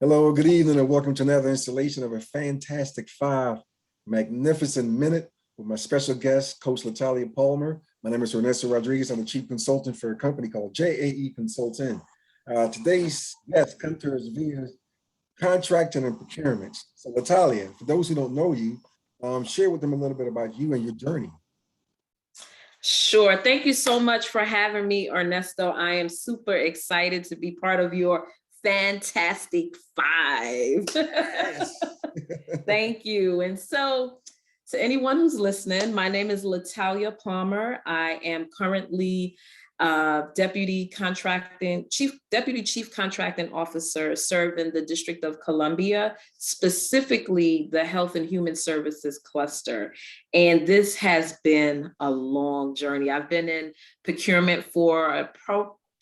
Hello, good evening, and welcome to another installation of a Fantastic Five Magnificent Minute with my special guest, Coach LaTalya Palmer. My name is Ernesto Rodriguez. I'm the Chief Consultant for a company called JAE Consulting. Today's guest comes to us via contracting and procurement. So LaTalya, for those who don't know you, share with them a little bit about you and your journey. Sure. Thank you so much for having me, Ernesto. I am super excited to be part of your Fantastic Five. Yes. Thank you. And so to anyone who's listening, my name is LaTalya Palmer. I am currently Deputy Chief Contracting Officer serving the District of Columbia, specifically the Health and Human Services cluster. And this has been a long journey. I've been in procurement for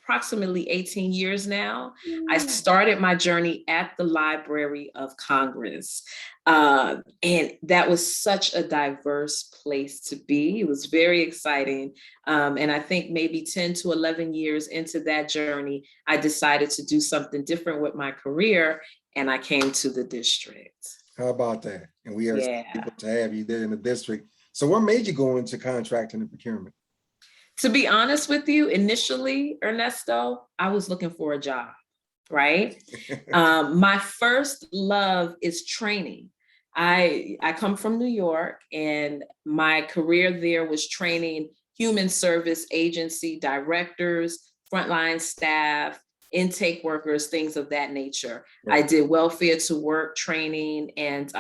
approximately 18 years now. I started my journey at the Library of Congress. And that was such a diverse place to be. It was very exciting. And I think maybe 10 to 11 years into that journey, I decided to do something different with my career, and I came to the district. How about that? And we are able to have you there in the district. So what made you go into contracting and procurement? To be honest with you, initially, Ernesto, I was looking for a job, right? My first love is training. I come from New York, and my career there was training human service agency directors, frontline staff, intake workers, things of that nature. Right. I did welfare to work training and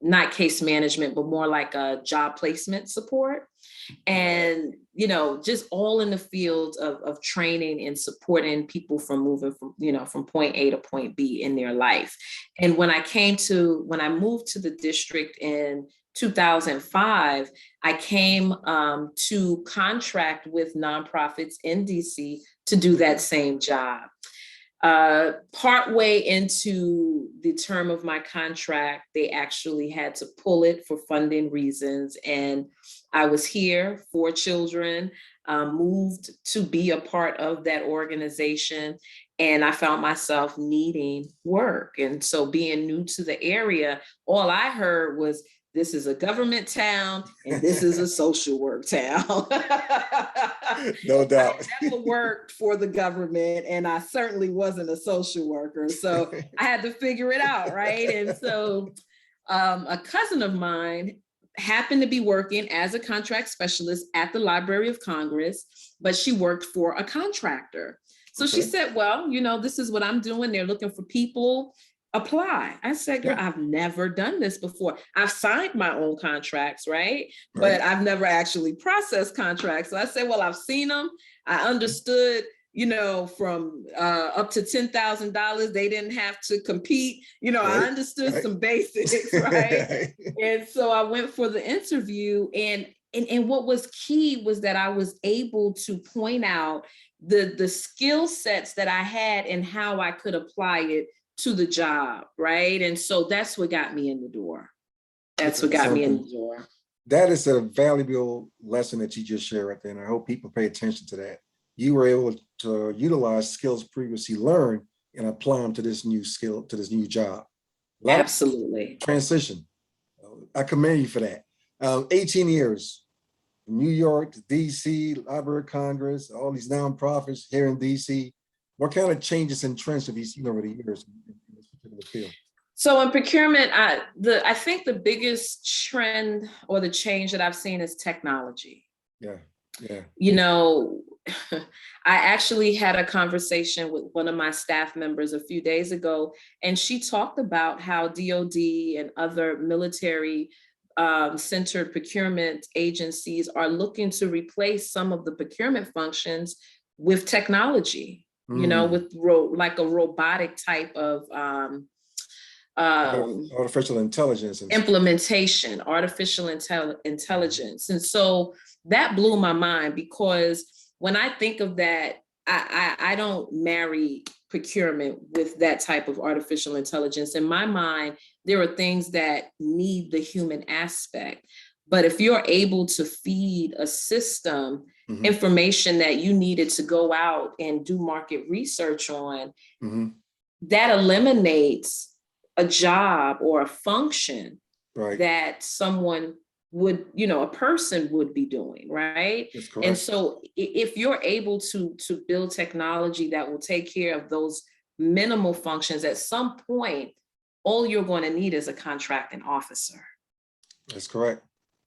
not case management, but more like a job placement support. And, you know, just all in the field of training and supporting people from moving from point A to point B in their life. And when I moved to the district in 2005, I came to contract with nonprofits in DC to do that same job. Partway into the term of my contract, they actually had to pull it for funding reasons. And I was here, 4 children, moved to be a part of that organization. And I found myself needing work. And so being new to the area, all I heard was, this is a government town and this is a social work town. No doubt. I never worked for the government, and I certainly wasn't a social worker. So I had to figure it out, right? And so a cousin of mine happened to be working as a contract specialist at the Library of Congress, but she worked for a contractor. So she said, well, you know, this is what I'm doing. They're looking for people. Apply. I said, girl, I've never done this before. I've signed my own contracts, right? But I've never actually processed contracts. So I said, well, I've seen them. I understood, you know, from up to $10,000, they didn't have to compete. You know, I understood some basics, right? And so I went for the interview, and what was key was that I was able to point out the skill sets that I had and how I could apply it to the job, right? And so that's what got me in the door. That's what got me in the door. That is a valuable lesson that you just shared right there, and I hope people pay attention to that. You were able to utilize skills previously learned and apply them to this new skill, to this new job. Absolutely. Transition. I commend you for that. 18 years, New York, DC, Library of Congress, all these nonprofits here in DC. What kind of changes and trends have you seen over the years in this particular field? So in procurement, I think the biggest trend or the change that I've seen is technology. Yeah. You know, I actually had a conversation with one of my staff members a few days ago, and she talked about how DoD and other military centered procurement agencies are looking to replace some of the procurement functions with technology. You know, with like a robotic type of artificial intelligence implementation, artificial intelligence. And so that blew my mind, because when I think of that, I don't marry procurement with that type of artificial intelligence. In my mind, there are things that need the human aspect. But if you're able to feed a system information that you needed to go out and do market research on, that eliminates a job or a function Right. that someone would, a person would be doing, right? That's correct. And so if you're able to build technology that will take care of those minimal functions, at some point, all you're going to need is a contracting officer. That's correct.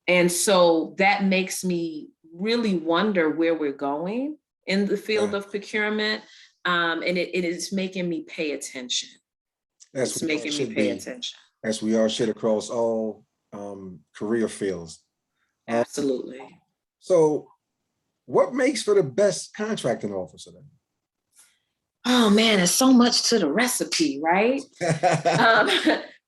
And so that makes me really wonder where we're going in the field of procurement. And it is making me pay attention. It's making me pay attention. As we all should across all career fields. Absolutely. So what makes for the best contracting officer then? Oh man, there's so much to the recipe, right?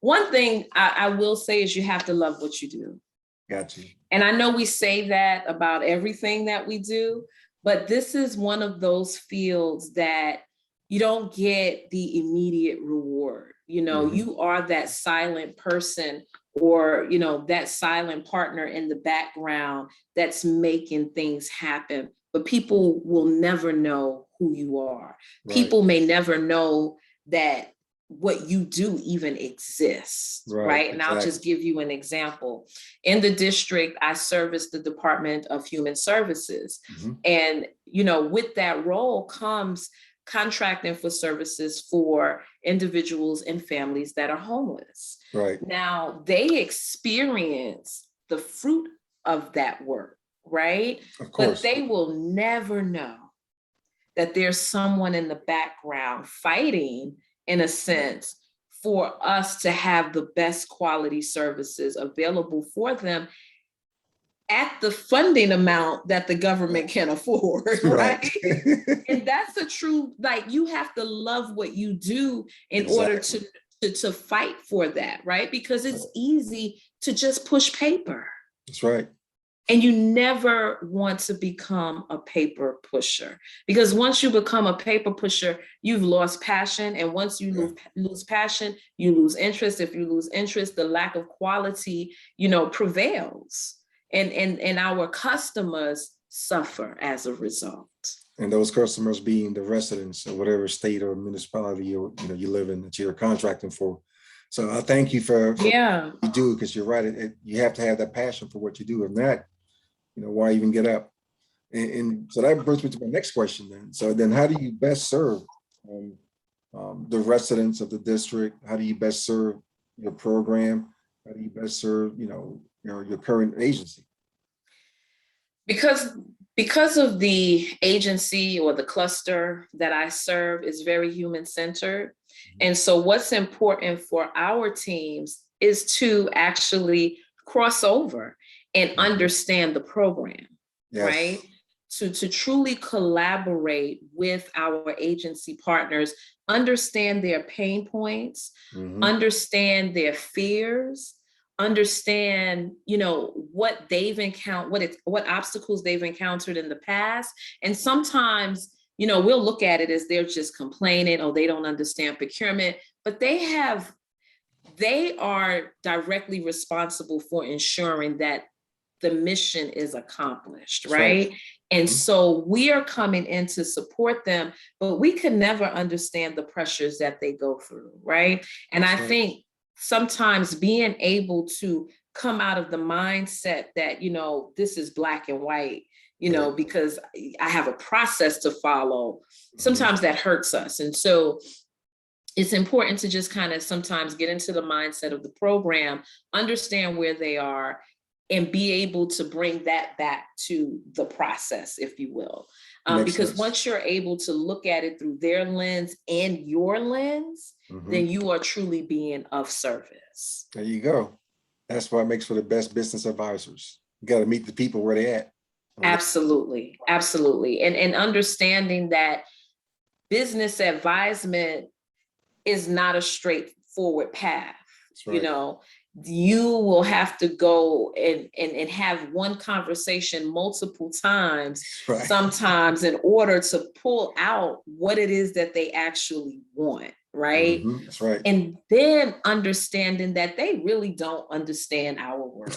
One thing I will say is you have to love what you do. Got you. And I know we say that about everything that we do, but this is one of those fields that you don't get the immediate reward. You are that silent person or, that silent partner in the background that's making things happen, but people will never know who you are. Right. People may never know that what you do even exists, right? And exactly. I'll just give you an example. In the district, I service the Department of Human Services. And, with that role comes contracting for services for individuals and families that are homeless. Right. Now, they experience the fruit of that work, right? Of course. But they will never know that there's someone in the background fighting, in a sense, for us to have the best quality services available for them at the funding amount that the government can afford, right? And that's a true, you have to love what you do in order to fight for that, right? Because it's easy to just push paper. That's right. And you never want to become a paper pusher, because once you become a paper pusher, you've lost passion. And once you lose passion, you lose interest. If you lose interest, the lack of quality, prevails. And our customers suffer as a result. And those customers being the residents of whatever state or municipality you live in, that you're contracting for. So I thank you for what you do, because you're right. You have to have that passion for what you do. If not, why even get up? And so that brings me to my next question then. So then how do you best serve the residents of the district? How do you best serve your program? How do you best serve, your current agency? Because of the agency or the cluster that I serve is very human-centered. And so what's important for our teams is to actually cross over and understand the program, right? To truly collaborate with our agency partners, understand their pain points, understand their fears, understand, what they've encountered, what obstacles they've encountered in the past. And sometimes, we'll look at it as they're just complaining, or they don't understand procurement, but they are directly responsible for ensuring that the mission is accomplished, right? And so we are coming in to support them, but we can never understand the pressures that they go through, right? And I think sometimes being able to come out of the mindset that, this is black and white, because I have a process to follow, sometimes that hurts us. And so it's important to just kind of sometimes get into the mindset of the program, understand where they are, and be able to bring that back to the process, if you will. Because once you're able to look at it through their lens and your lens, then you are truly being of service. There you go. That's what makes for the best business advisors. You got to meet the people where they're at. Absolutely. Absolutely. And understanding that business advisement is not a straightforward path. Right. You will have to go and have one conversation multiple times, sometimes, in order to pull out what it is that they actually want, right? That's right. And then understanding that they really don't understand our world.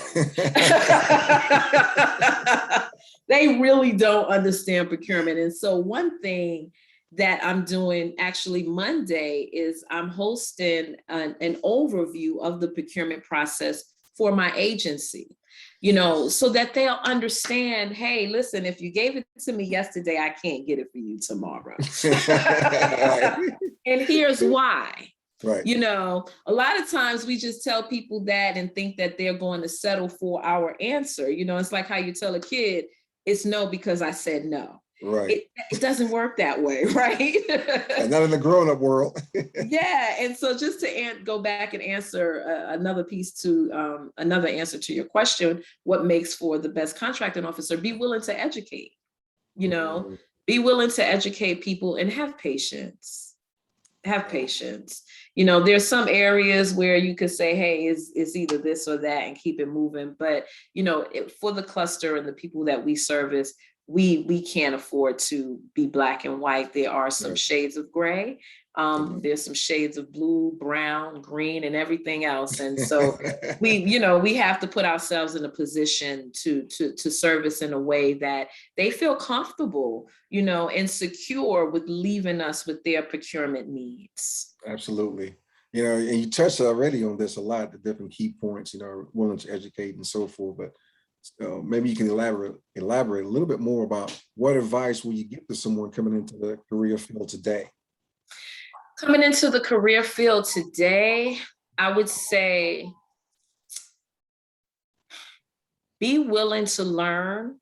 They really don't understand procurement. And so one thing that I'm doing actually Monday is I'm hosting an overview of the procurement process for my agency, so that they'll understand, hey, listen, if you gave it to me yesterday, I can't get it for you tomorrow. And here's why. Right. A lot of times we just tell people that and think that they're going to settle for our answer. It's like how you tell a kid, it's no because I said no. Right. It doesn't work that way, right? And not in the grown-up world. Yeah. And so just to go back and answer another answer to your question, what makes for the best contracting officer? Be willing to educate, be willing to educate people and have patience. Have patience. There's some areas where you could say, hey, it's either this or that and keep it moving. But, for the cluster and the people that we service, we can't afford to be black and white. There are some shades of gray. There's some shades of blue, brown, green, and everything else. And so we have to put ourselves in a position to service in a way that they feel comfortable, and secure with leaving us with their procurement needs. Absolutely. And you touched already on this a lot, the different key points, willing to educate and so forth, but maybe you can elaborate a little bit more about what advice will you give to someone coming into the career field today? Coming into the career field today, I would say be willing to learn,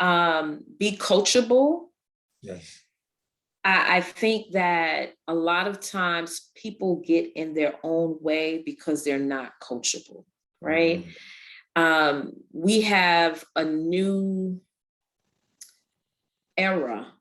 be coachable. Yes. I think that a lot of times people get in their own way because they're not coachable, right? Mm-hmm. We have a new era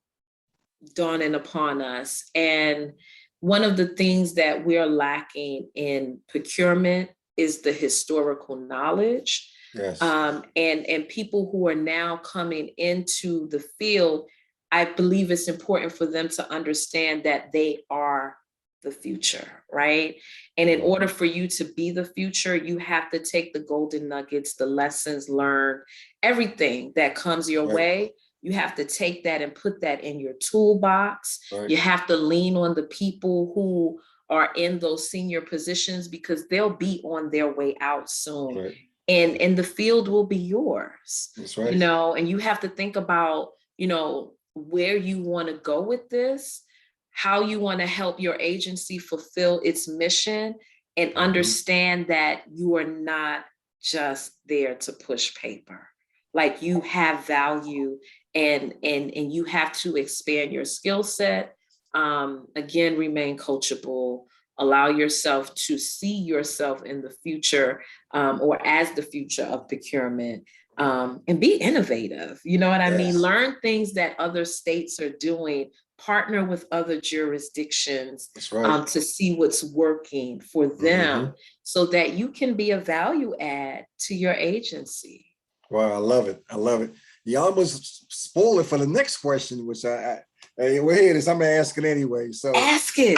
dawning upon us. And one of the things that we're lacking in procurement is the historical knowledge. Yes. And people who are now coming into the field, I believe it's important for them to understand that they are the future, right? And in order for you to be the future, you have to take the golden nuggets, the lessons learned, everything that comes your way. You have to take that and put that in your toolbox. Right. You have to lean on the people who are in those senior positions because they'll be on their way out soon. Right. And the field will be yours. That's right. And you have to think about, where you want to go with this, how you want to help your agency fulfill its mission, and understand that you are not just there to push paper. Like, you have value and you have to expand your skill set. Again, remain coachable, allow yourself to see yourself in the future or as the future of procurement. And be innovative, you know what I mean? Learn things that other states are doing, partner with other jurisdictions. That's right. To see what's working for them so that you can be a value add to your agency. Wow, I love it. I love it. You almost spoil it for the next question, which well, here it is. I'm gonna ask it anyway. So ask it.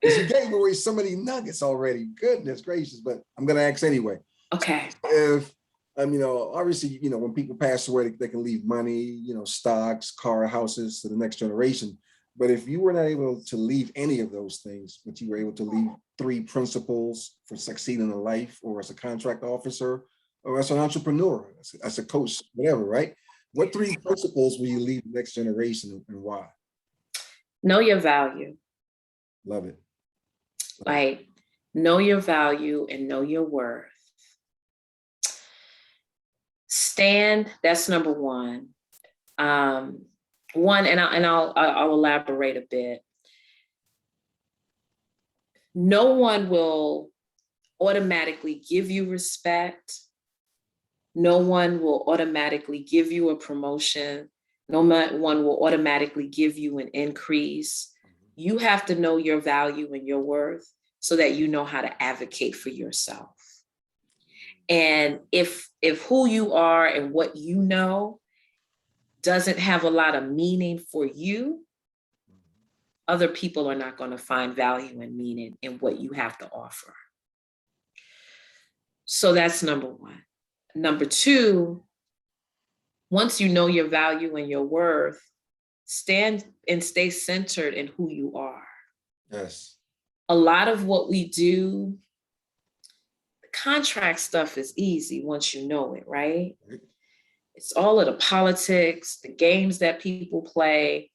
You gave away so many nuggets already. Goodness gracious, but I'm gonna ask anyway. Okay. If obviously, when people pass away, they can leave money, stocks, car, houses to the next generation. But if you were not able to leave any of those things, but you were able to leave 3 principles for succeeding in life, or as a contract officer, or as an entrepreneur, as a coach, whatever, right? What 3 principles will you leave the next generation and why? Know your value. Love it. Like, know your value and know your worth. Stand, that's number 1. And I'll elaborate a bit. No one will automatically give you respect. No one will automatically give you a promotion. No one will automatically give you an increase. You have to know your value and your worth so that you know how to advocate for yourself. And if who you are and what you know doesn't have a lot of meaning for you, other people are not going to find value and meaning in what you have to offer. So that's number 1. Number 2, once you know your value and your worth, stand and stay centered in who you are. Yes. A lot of what we do, the contract stuff is easy once you know it, right? It's all of the politics, the games that people play,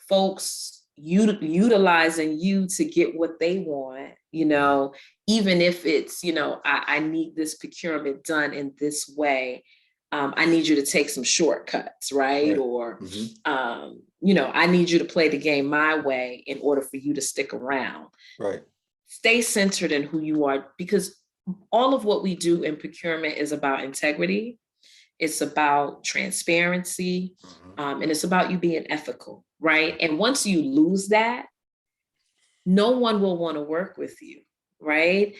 folks utilizing you to get what they want, even if it's, I need this procurement done in this way. I need you to take some shortcuts, right? Or, I need you to play the game my way in order for you to stick around. Right. Stay centered in who you are, because all of what we do in procurement is about integrity. It's about transparency, and it's about you being ethical, right? And once you lose that, no one will want to work with you, right?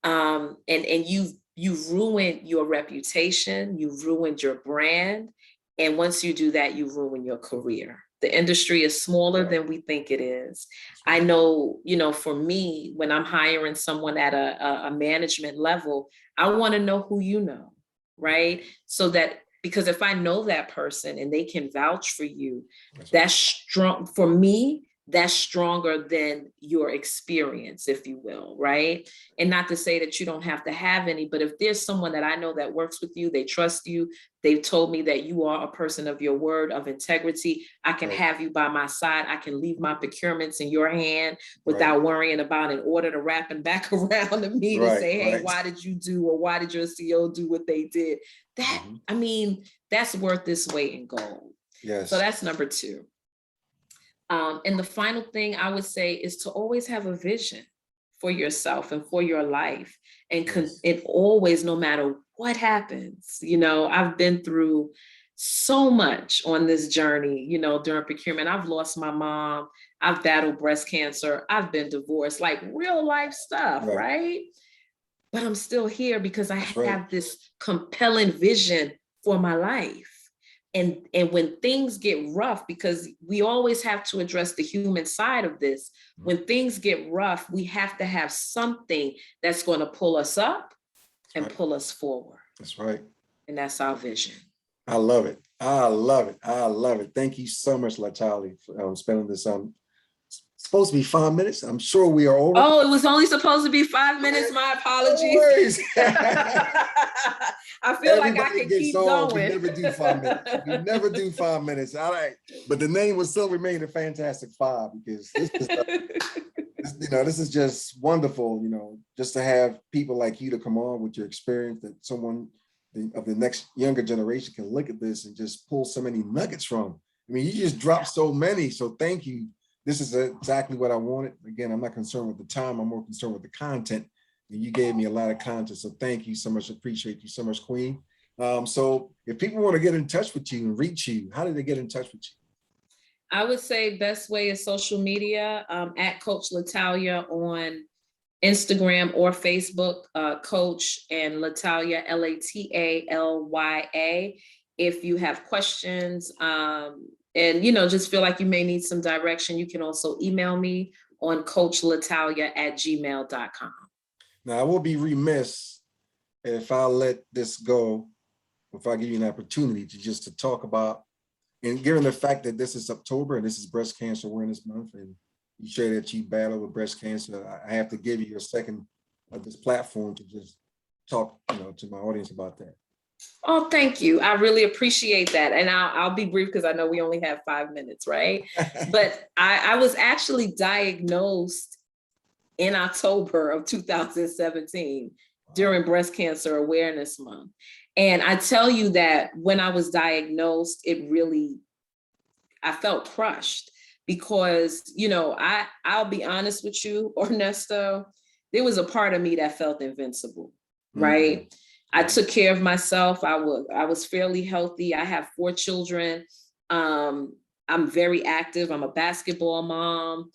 And you've ruined your reputation, you've ruined your brand, and once you do that, you ruin your career. The industry is smaller than we think it is. I know, for me, when I'm hiring someone at a management level, I want to know who you know, right? So that, because if I know that person and they can vouch for you, that's strong for me. That's stronger than your experience, if you will, right? And not to say that you don't have to have any, but if there's someone that I know that works with you, they trust you, they've told me that you are a person of your word, of integrity, I can have you by my side. I can leave my procurements in your hand without worrying about an order to wrapping back around to me to say, hey, why did you do, or why did your CEO do what they did? That, that's worth this weight in gold. Yes. So that's number 2. And the final thing I would say is to always have a vision for yourself and for your life. And it always, no matter what happens, I've been through so much on this journey, during procurement. I've lost my mom. I've battled breast cancer. I've been divorced, like real life stuff, right? But I'm still here because I have this compelling vision for my life. And when things get rough, because we always have to address the human side of this, when things get rough, we have to have something that's going to pull us up and pull us forward. That's right. And that's our vision. I love it. I love it. I love it. Thank you so much, LaTalya, for spending this supposed to be 5 minutes. I'm sure we are over. Oh, it was only supposed to be 5 minutes. My apologies. I feel like I can keep going. We never do 5 minutes. We never do 5 minutes. All right. But the name will still remain a Fantastic Five, because this is, this is just wonderful, just to have people like you to come on with your experience, that someone of the next younger generation can look at this and just pull so many nuggets from. I mean, you just dropped so many. So thank you. This is exactly what I wanted. Again, I'm not concerned with the time. I'm more concerned with the content. And you gave me a lot of content. So thank you so much. Appreciate you so much, Queen. So if people want to get in touch with you and reach you, how do they get in touch with you? I would say best way is social media, at Coach LaTalya on Instagram or Facebook, Coach and LaTalya, LaTalya. If you have questions, and just feel like you may need some direction, you can also email me on coachlatalya@gmail.com. Now, I will be remiss if I let this go, if I give you an opportunity to talk about, and given the fact that this is October and this is Breast Cancer Awareness Month, and you share that you battle with breast cancer, I have to give you a second of this platform to just talk, to my audience about that. Oh, thank you. I really appreciate that. And I'll be brief because I know we only have 5 minutes, right? But I was actually diagnosed in October of 2017 during Breast Cancer Awareness Month. And I tell you that when I was diagnosed, I felt crushed because, I'll be honest with you, Ernesto, there was a part of me that felt invincible, right? I took care of myself. I was fairly healthy. I have 4 children. I'm very active. I'm a basketball mom.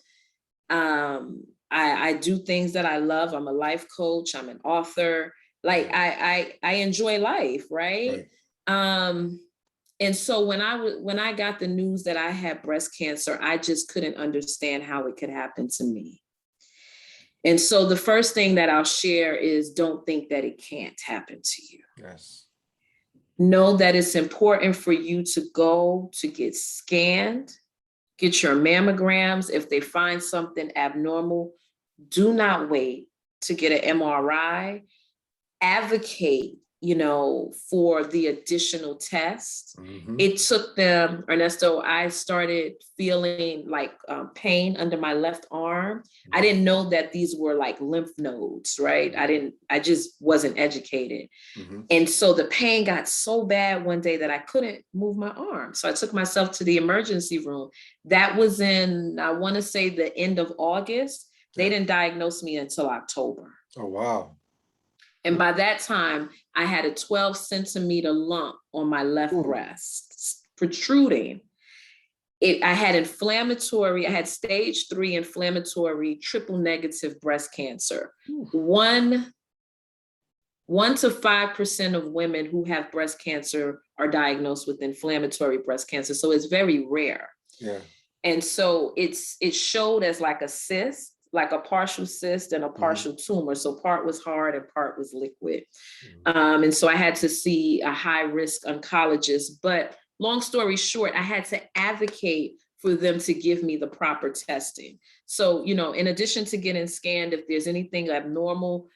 I do things that I love. I'm a life coach. I'm an author. Like I enjoy life, right? And so when I got the news that I had breast cancer, I just couldn't understand how it could happen to me. And so the first thing that I'll share is don't think that it can't happen to you. Yes. Know that it's important for you to go to get scanned, get your mammograms. If they find something abnormal, do not wait to get an MRI. Advocate, for the additional test. It took them, Ernesto, I started feeling like pain under my left arm. I didn't know that these were like lymph nodes, right? I just wasn't educated. And so the pain got so bad one day that I couldn't move my arm. So I took myself to the emergency room. That was in, I want to say, the end of August. They didn't diagnose me until October. Oh, wow. And by that time, I had a 12-centimeter lump on my left breast, protruding. I had stage 3 inflammatory triple negative breast cancer. 1 to 5% of women who have breast cancer are diagnosed with inflammatory breast cancer. So it's very rare. Yeah. And so it showed as like a cyst, like a partial cyst and a partial tumor. So part was hard and part was liquid. And so I had to see a high risk oncologist, but long story short, I had to advocate for them to give me the proper testing. So, in addition to getting scanned, if there's anything abnormal,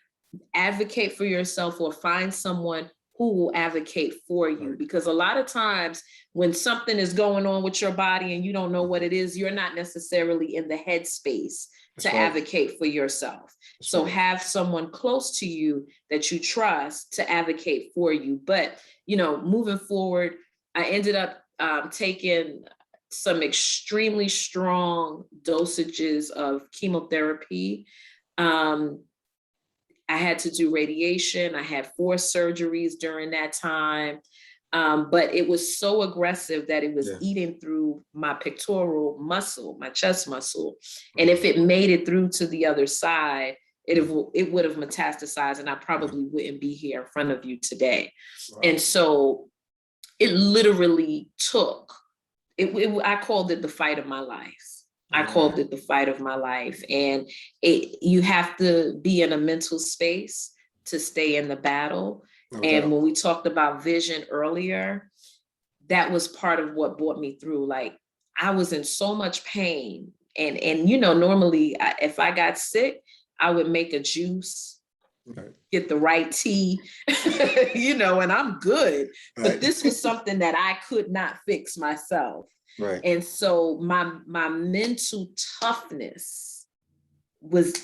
advocate for yourself or find someone who will advocate for you. Because a lot of times when something is going on with your body and you don't know what it is, you're not necessarily in the headspace to advocate for yourself. So have someone close to you that you trust to advocate for you. But, moving forward, I ended up taking some extremely strong dosages of chemotherapy. I had to do radiation. I had 4 surgeries during that time. But it was so aggressive that it was eating through my pectoral muscle, my chest muscle. And if it made it through to the other side, it would have metastasized and I probably wouldn't be here in front of you today. Wow. And so it literally took, I called it the fight of my life. I called it the fight of my life. And you have to be in a mental space to stay in the battle. And when we talked about vision earlier, that was part of what brought me through. Like I was in so much pain and normally if I got sick, I would make a juice, get the right tea, and I'm good. But this was something that I could not fix myself. Right. And so my mental toughness was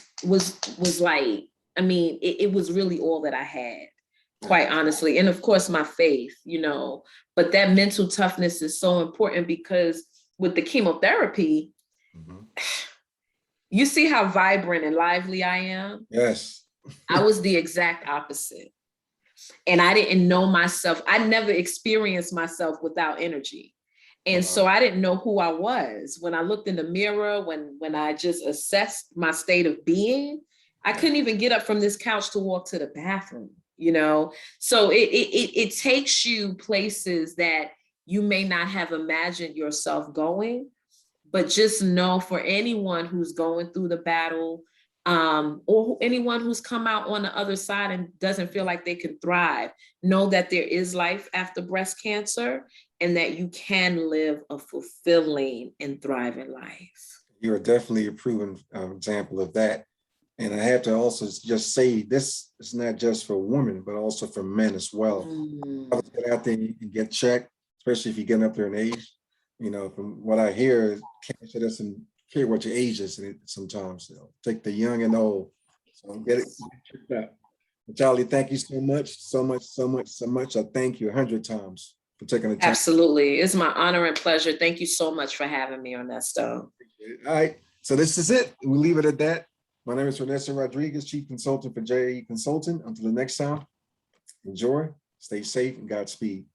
like, it was really all that I had. Quite honestly. And of course, my faith, but that mental toughness is so important because with the chemotherapy, you see how vibrant and lively I am? Yes. I was the exact opposite. And I didn't know myself. I never experienced myself without energy. And so I didn't know who I was. When I looked in the mirror, when I just assessed my state of being, I couldn't even get up from this couch to walk to the bathroom. So it takes you places that you may not have imagined yourself going, but just know for anyone who's going through the battle, or anyone who's come out on the other side and doesn't feel like they can thrive, know that there is life after breast cancer and that you can live a fulfilling and thriving life. You're definitely a proven example of that. And I have to also just say, this is not just for women, but also for men as well. Get out there and get checked, especially if you're getting up there in age. From what I hear, cancer doesn't care what your age is sometimes. Take the young and old. So get it checked out. LaTalya, thank you so much. I thank you 100 times for taking the time. Absolutely. It's my honor and pleasure. Thank you so much for having me, Ernesto. All right. So this is it. We'll leave it at that. My name is Ernesto Rodriguez, Chief Consultant for JAE Consulting. Until the next time, enjoy, stay safe, and Godspeed.